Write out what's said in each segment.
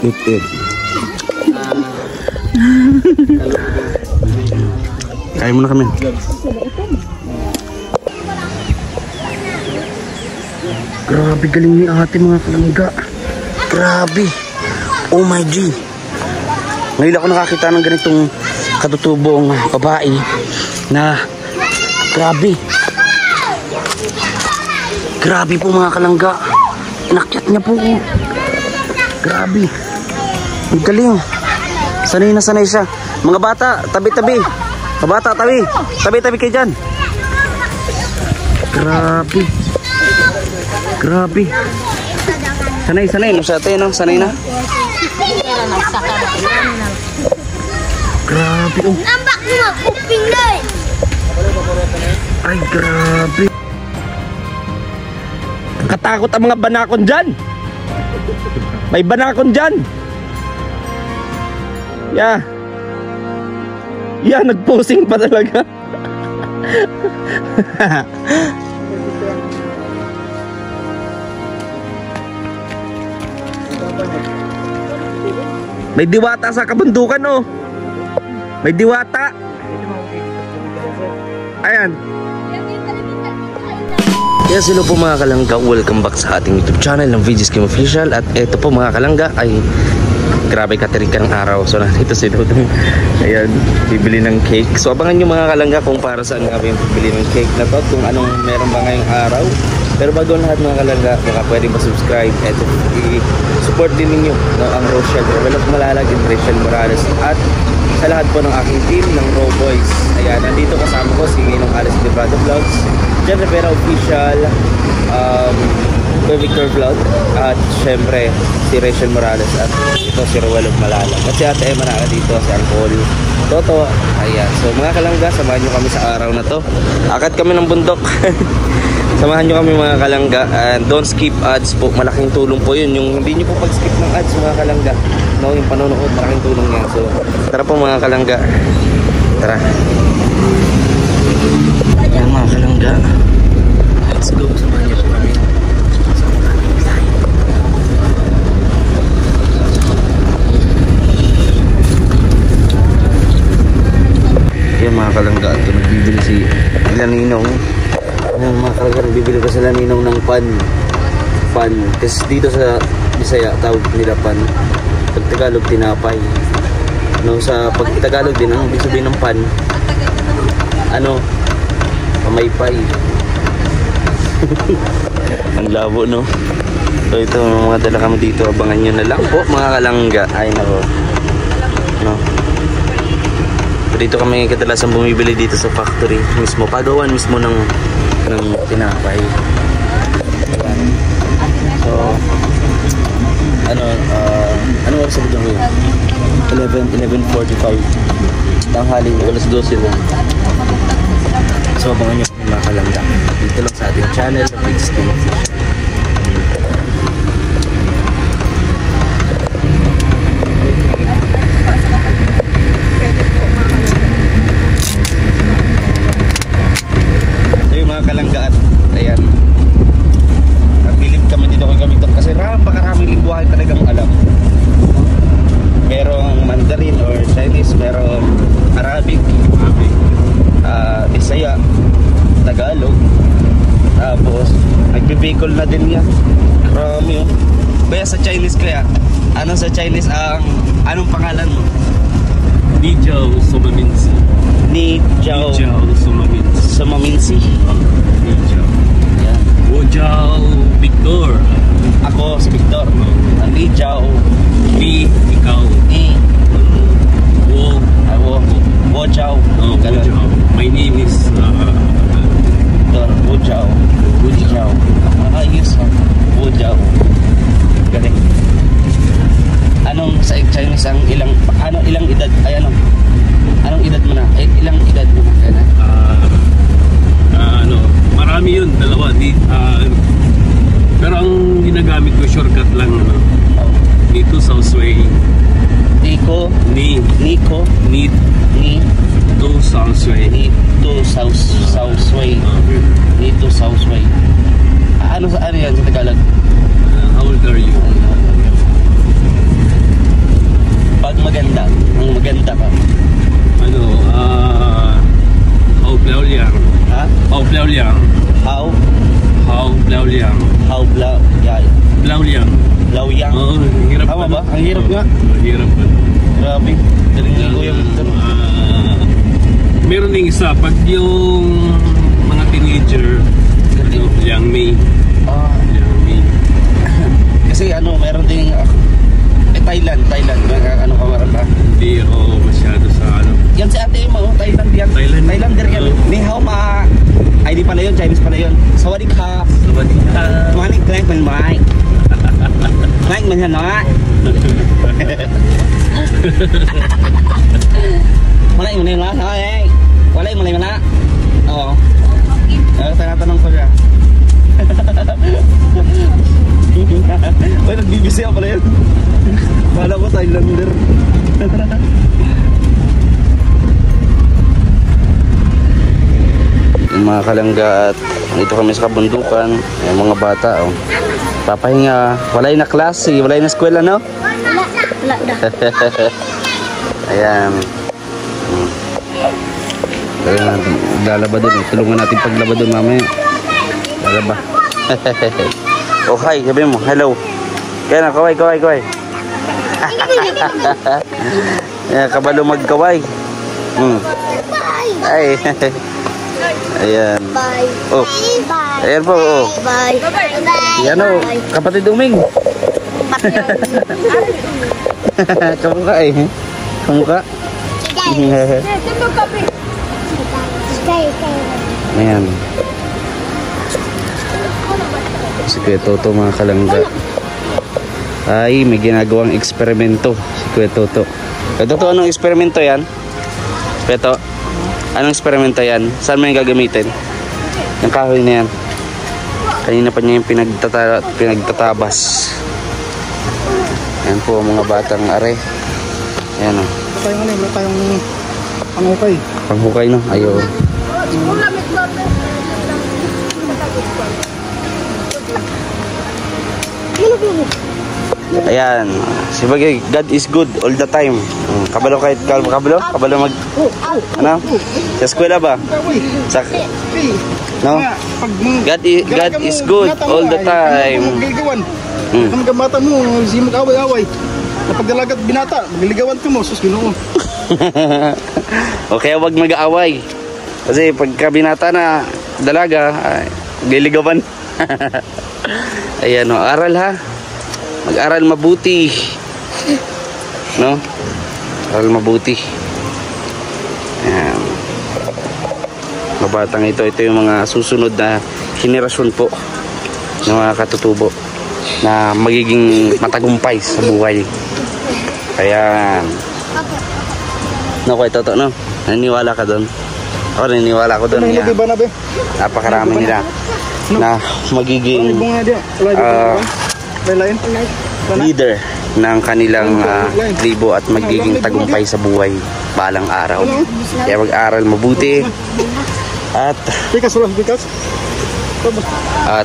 It. Kain muna kami. Grabe galing ni ate mga kalangga. Grabe. Oh my G. Ngayon ako nakakita ng ganitong katutubong babae na grabe. Grabe po mga kalangga. Inakyat niya po. Grabe. Ang galing. Sanay na sanay siya. Mga bata, tabi-tabi. Mga bata, tabi. Tabi-tabi kayo dyan. Grabe. Grabe. Sanay no sa atin, no? Sanay na. Grabe, oh. Nambak mo, kuping na eh. Ay, grabe. Katakot ang mga banakon dyan. May banakon dyan. Yeah, nag-posing pa talaga. May diwata sa kabundukan, oh. May diwata. Ayan. Yes, hello po mga kalangga. Welcome back sa ating YouTube channel ng VG's Game Official. At eto po mga kalangga ay grabe katerik ng araw. So nandito si Dodong. Ayan, bibili ng cake. So abangan nyo mga kalangga kung para saan kami bibili ng cake na to. Kung anong meron ba ngayong araw. Pero bago lahat mga kalangga, baka pwede ba-subscribe at i-support din ninyo ang Rochelle Develop Malalag and Rachel Morales. At sa lahat po ng aking team ng Raw Boys. Ayan, nandito kasama ko si Ninong Alice Librado Vlogs, Jen Rivera Official, Victor Vlog, at syempre si Rachel Morales, at ito si Rowell of Malalag, at si Ate Emma na dito, si Angkol Toto. Ayan, so mga kalangga, samahan nyo kami sa araw na to. Akit kami ng bundok. Samahan nyo kami mga kalangga, and don't skip ads po. Malaking tulong po yun. Yung hindi nyo po pag-skip ng ads mga kalangga, no, yung panonood, malaking tulong yan. So tara po mga kalangga, tara. Ayan mga kalangga, let's go. Samahan nyo po kami. Ayan mga kalangga, ito nagbibili si Ninong. Ayan mga kalangga, nagbibili pa sila Ninong ng pan. Kasi dito sa Bisaya tawag nila pan. Pag Tagalog, tinapay. No, sa pag Tagalog din, ang ibig sabihin ng pan, ano, pamaypay. Ang labo, no? So ito mga dala kami dito, abangan nyo na lang po mga kalangga. Ay nako, no? Dito kami kadalasan bumibili dito sa factory mismo, pagawan mismo ng tinapay. So ano oras sa bidang yun? 11:45 tanghali, alas 12 lang. So abangan nyo mga kalangga dito lang sa ating channel sa VG's Game Official. Kalangga, at ayan, nabilib kami dito kay Kamigdor kasi napakaraming lingwahe talagang alam. Merong Mandarin or Chinese, merong Arabic, Bisaya, Tagalog, tapos nagbibicol na din yan. Marami yun. Kaya sa Chinese, kaya ano sa Chinese anong pangalan mo? Ni Jiao Somaminsi. Ni Jiao Somaminsi. Ni Jiao. Yan. Wo Jiao Victor. Ako si Victor. Ni Jiao. Ni ikaw. Ni Wo Jiao. Wo Jiao. My name is Victor. Wo Jiao. Wo Jiao. Ayos. Wo Jiao. Galing. Anong sa Chinese ang ilang edad? Ay anong edad mo na? Ilang edad mo na? Marami yun, dalawa. Pero ang ginagamit ko shortcut lang, Nito Southway. Nico Southway. Nito Southway. Ano yan sa Tagalog? How old are you? pa ba? Ang hirap nga. Mahirap pa. Grabe. Galing ni Kuya Victor. Meron ding isa, pag yung mga teenager, ano, young me. Young me. Kasi ano, meron ding Thailand. Ano ka maral ba? Hindi ako masyado sa ano. Yan si Ate Emma, Thailand yan. Thailander yan. Ni hao ma. Ay, di pala yun, Chinese pala yun. Sawadee ka. Sawadee ka. Morning, Clank, man, Mike. Clank, man, ano, ha? Wala yung muna yung eh. Wala yung muna yung muna. Oo. Tanatanong ko siya. Uy, nagbibisi ako pala yun. Kala ko Thailander. Yung mga kalangga at dito kami sa kabundukan. Yung mga bata, oh. Papahinga. Walay na klase, walay na eskwela, no? Wala dah. Ayan. Ayan, lalaba dun. Tulungan natin paglaba dun mamaya. Lalaba. Oh, hi, sabi mo, hello. Kaya na, kaway. Ayan, kabalo magkaway. Ay. Ayan. Bye. Oh. Bye. Ayan po, oh. Bye. Bye. Ayan, oh. Kapatid Uming. Kamukha eh. Kamukha. Ayan. Si Kuya Toto, mga kalangga. Ay, may ginagawang eksperimento si Kuya Toto. Kuya Toto, anong eksperimento yan? Kuya Toto, anong eksperimento yan? Saan mo yung gagamitin? Yung kahoy na yan. Kanina pa niya yung pinagtatabas. Ayan po mga batang are. Ayan o. Tayong panghukay. Panghukay, no? Ayaw. Ayan. Sibagay, God is good all the time. Kabalo kahit kabalo mag ano? Sa eskwela ba? Sa no? God is good all the time. Ang bata mo, si mag-away-away. Kapag dalagat binata, magliligawan ka mo, sus Ginoo. O kaya wag mag-aaway. Kasi pagka binata na dalaga, liligawan. Ayan o, aral ha. Mag-aral mabuti. No? Aral mabuti. Ayan. Mabatang ito yung mga susunod na henerasyon po ng mga katutubo na magiging matagumpay sa buhay. Ayan. No, Kuya Toto, no? Naniniwala ka doon? Ako naniniwala ko doon. Napakarami nila na magiging leader ng kanilang tribo at magiging tagumpay sa buhay balang araw. Kaya mag-aral mabuti at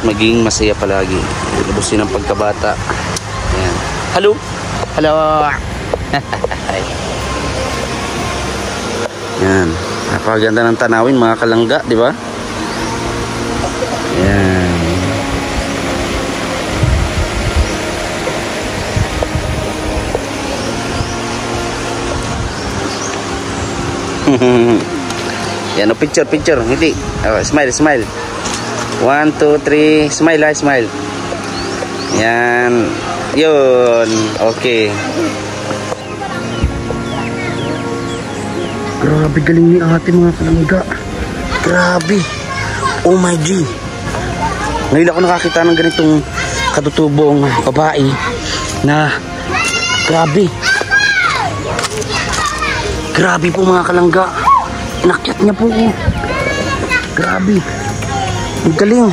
maging masaya palagi. Lubusin ang pagkabata. Ayan. Hello. Yan. Napakaganda ng tanawin mga kalangga, di ba? Yan. Yan o, picture. Hindi. Smile. 1, 2, 3. Smile. Yan. Yun. Okay. Grabe galing ni ate mga kalangga. Grabe. Oh my G. Ngayon ako nakakita ng ganitong katutubong babae na grabe. Grabe po mga kalangga. Inakyat niya po. Grabe. Ang galing.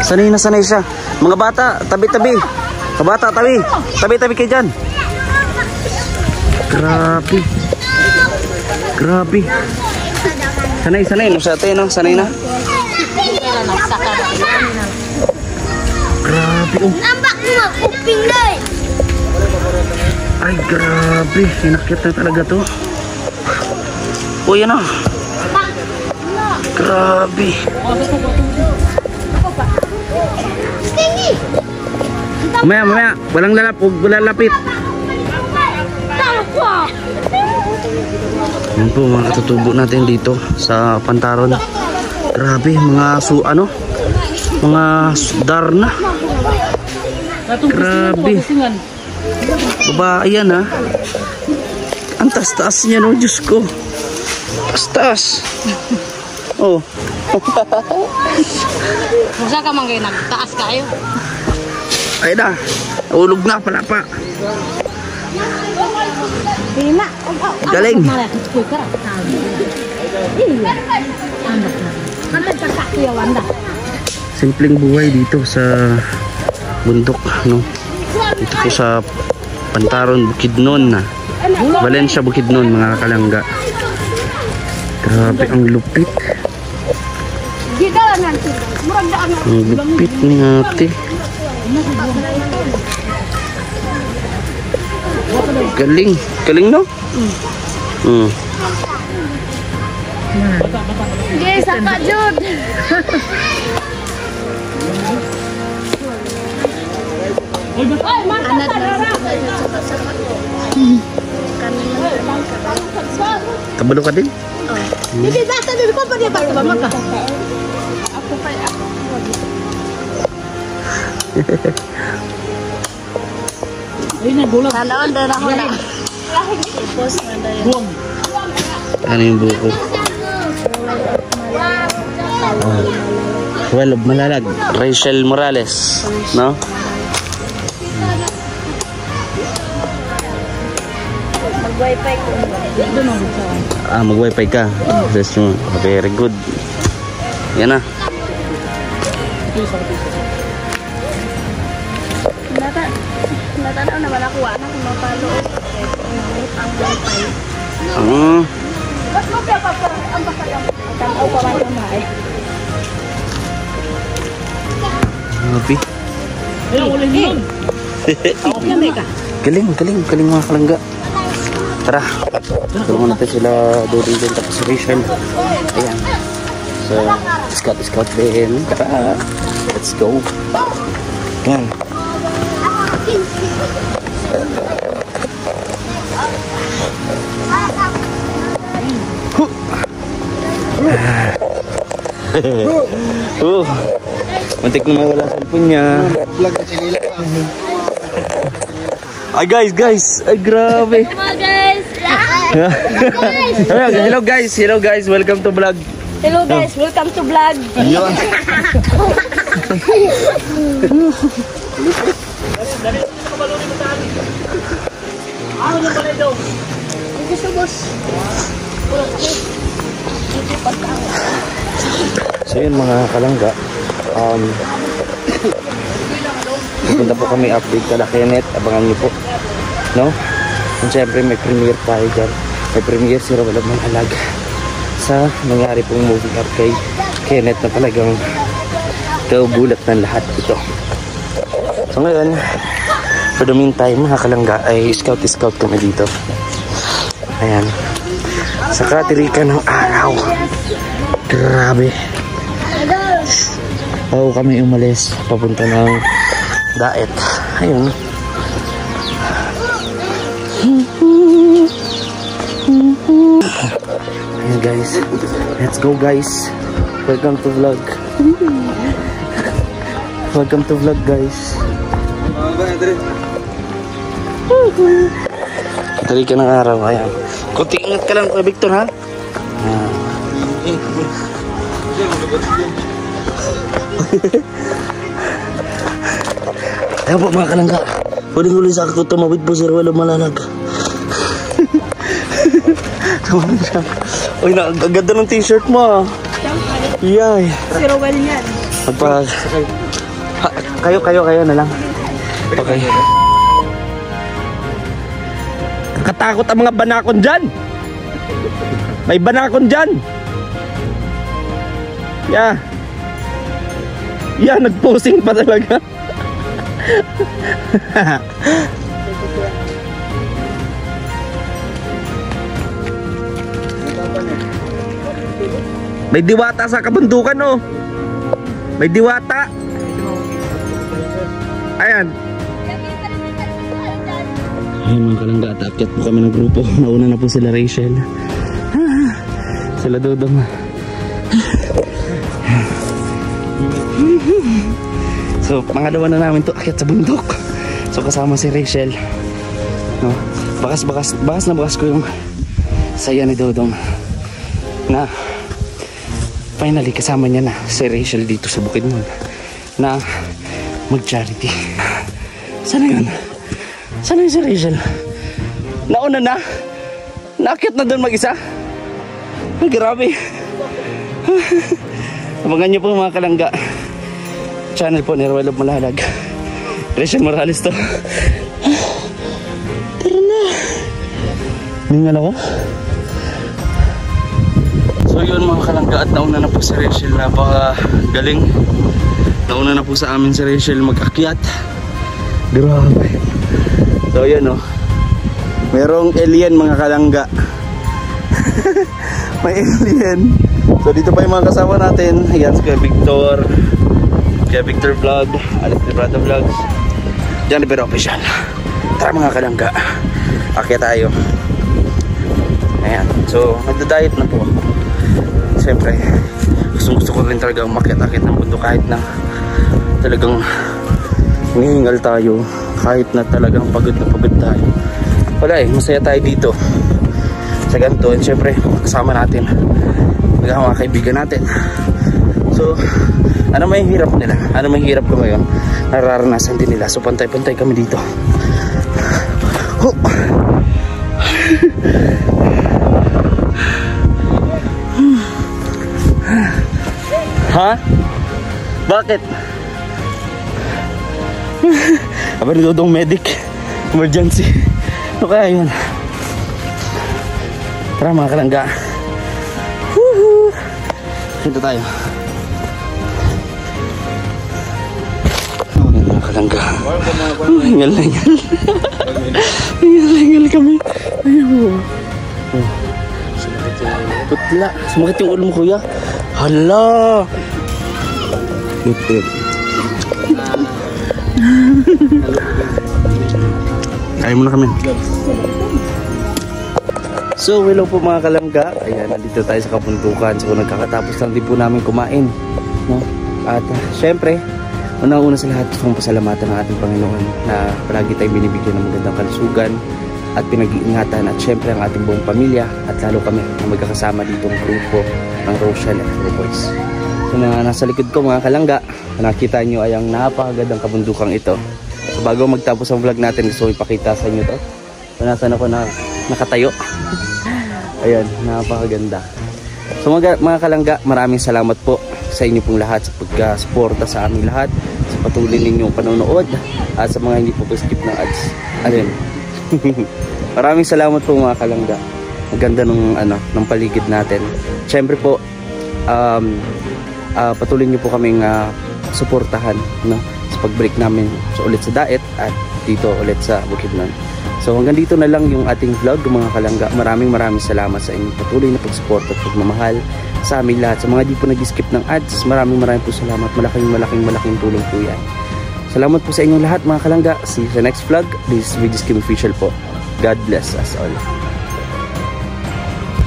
Sanay na sanay siya. Mga bata, tabi-tabi. Mga bata, tabi. Tabi-tabi kayo dyan. Grabe. Grabe. Sanay no sa atin, no? Sanay na. Grabe, oh. Nampak mo kuping dai. Ay, grabe. Inakyat na talaga to. Oh, yan, oh. Grabe. Tinggi. Mamaya. Walang lalapit. Yan po mga katutubo natin dito sa Pantaron. Grabe, mga mga darna. Grabe. Babae yan ha. Ang taas-taas niya no, Diyos ko. Taas-taas. Oh. Musa ka man kayo nagtaas kayo. Ay na. Ulog na pala pa. Pina. Galing. Simpleng buhay dito sa bundok, no? Dito po sa Pantaron, Bukidnon na. Valencia, Bukidnon, mga kalangga. Grabe ang lupit. Ang lupit ni ate. Galing. Galing, no? Guys, apa Jud? Kabalo ka din? Hindi basta din ko pa dia ba maka. Tandaan dah ako na. Ano yung buko? Well, malalag. Rachel Morales, no? Mag-wifi ko. Mag-wifi ka. That's very good. Yan na. Natanaw naman ako na kung mapalo ang wifi. Ba't mo kaya pa ang bakal tanaw pa man kamay? Happy. Galing mga kalangga. Tara. Tulungan natin sila doon din tapos si Rachel. Ayan. So, scout din. Tara. Let's go. Ayan. Muntik na mawala sa cellphone niya. Ay guys, ay grabe. Hello guys, welcome to vlog. Hello guys, welcome to vlog. Ayun. So yun mga kalangga, pupunta po kami update kala Kenneth, abangan niyo po, no? And syempre may premiere tayo dyan, may premiere si Rawalab ng Alaga sa nangyari pong movie kay Kenneth na talagang kaugulat ng lahat ito. So ngayon, for the meantime mga kalangga ay scout kami dito. Ayan, sa katirikan ng araw. Grabe. Bago kami umalis papunta ng Daet. Ayun. Ayan guys, let's go guys. Welcome to vlog. Welcome to vlog guys. Tari ka ng araw. Ayan, kunti ingat ka lang Kuya Victor ha. Ayan po mga kalangga, huling-huli sa ako tumawid po si Rawalab Malalag. Tumawid siya. Uy, ganda ng t-shirt mo. Yay. Si Rowel yan. Kayo na lang. Okay. Katakot ang mga banakon dyan. May banakon dyan. Yeah, nag-posing pa talaga. May diwata sa kabundukan, oh. May diwata. Ayan. Ayun mga kalangga, at aakyat po kami ng grupo. Nauna na po sila Rachel. Sila Dodong. So pangalawa na namin to akyat sa bundok. So kasama si Rachel, no? Bakas na bakas ko yung saya ni Dodong na finally kasama niya na si Rachel dito sa Bukidnon na mag-charity. Sana yun? Sana yun si Rachel? Nauna na? Naakyat na doon mag-isa? Ay, grabe. Abangan niyo po mga kalangga. Channel po ni Ruel of Malalag. Rachel Morales to. Tara na. Ningal ako. So yun mga kalangga, at nauna na po si Rachel. Napakagaling. Nauna na po sa amin si Rachel mag-akyat. Grabe. So yun oh. Merong alien mga kalangga. May alien. So dito pa yung mga kasama natin. Ayan si Kuya Victor Vlog, Alex Librado Vlogs, John Rivera Official. Tara mga kalangga, akyat tayo. Ayan. So nagda-diet na po. Siyempre gusto ko rin talagang makyat-akyat ng mundo kahit na talagang hinihingal tayo, kahit na talagang pagod na pagod tayo. Wala eh, masaya tayo dito sa ganito. And syempre kasama natin mga kaibigan natin. So ano may hirap nila, ano may hirap ko ngayon, nararanasan din nila. So pantay-pantay kami dito. Ha? Bakit? Aba ni Dodong medic, emergency. Ano kaya yun? Tara mga kalangga. Dito tayo. Oh, mga kalangga. Hingal na hingal. Hingal na hingal kami. Ayun. Oh. Putla. Sumakit yung ulo mo kuya. Hala. Ito. Kaya mo na kami. So hello po mga kalangga. Ayan, nandito tayo sa kabundukan. So nagkakatapos lang din po namin kumain, no? At syempre unang-una sa lahat, gusto kong pasalamatan ng ating Panginoon na palagi tayong binibigyan ng magandang kalusugan at pinag-iingatan, at syempre ang ating buong pamilya, at lalo kami na magkakasama dito ng grupo ng Rochelle at Boys. So nasa likod ko mga kalangga, nakita nyo ay ang napakagandang kabundukang ito. So bago magtapos ang vlog natin, gusto ko ipakita sa inyo to. So nasan ako na nakatayo. Ayan, napakaganda. So mga kalangga, maraming salamat po sa inyo pong lahat sa pagka-suporta sa aming lahat, sa patuloy ninyong panonood, at sa mga hindi po skip ng ads. Ayun. Maraming salamat po mga kalangga. Ang ganda ng paligid natin. Siyempre po patuloy niyo po kaming suportahan, no, sa pag-break namin ulit sa Daet at dito ulit sa Bukidnon. So hanggang dito na lang yung ating vlog mga kalangga. Maraming salamat sa inyong patuloy na pag-support at pagmamahal sa aming lahat. Sa mga di po nag-skip ng ads, maraming po salamat. Malaking tulong po yan. Salamat po sa inyong lahat mga kalangga. See you sa next vlog. This is Videos Kim Official po. God bless us all.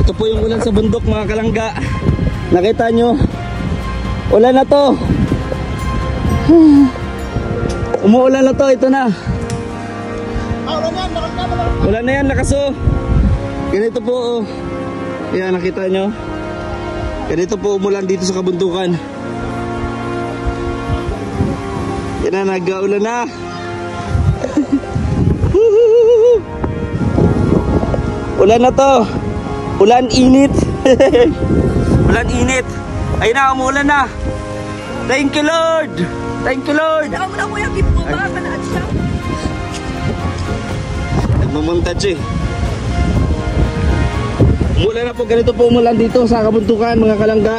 Ito po yung ulan sa bundok mga kalangga. Nakita nyo? Ulan na to. Umuulan na to. Ito na. Wala na yan, lakaso. Ganito po oh. Ayan, nakita nyo. Ganito po umulan dito sa kabundukan. Yan na, nag-aulan na. Ulan na to. Ulan init. Ulan init. Ayun na, umulan na. Thank you Lord. Thank you Lord. Saka mo na kuya, gift mo ba? Kanaan siya. Nagmamontage eh. Umulan na po, ganito po umulan dito sa kabundukan mga kalangga.